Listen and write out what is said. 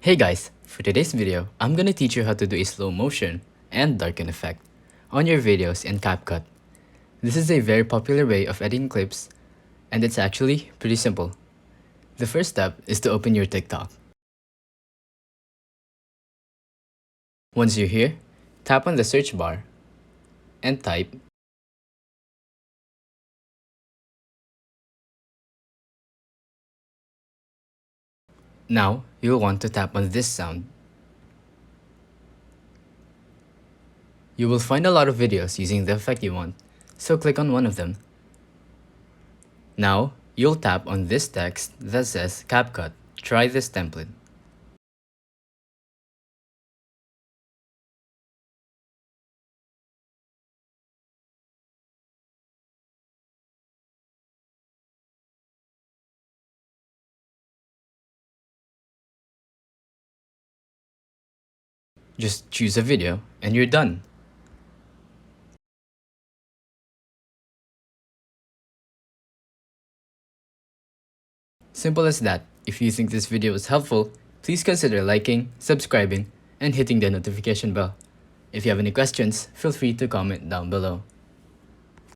Hey guys, for today's video, I'm gonna teach you how to do a slow motion and darken effect on your videos in CapCut. This is a very popular way of editing clips, and it's actually pretty simple. The first step is to open your TikTok. Once you're here, tap on the search bar and type Now, you'll want to tap on this sound. You will find a lot of videos using the effect you want, so click on one of them. Now, you'll tap on this text that says CapCut. Try this template. Just choose a video and you're done. Simple as that. If you think this video was helpful, please consider liking, subscribing, and hitting the notification bell. If you have any questions, feel free to comment down below.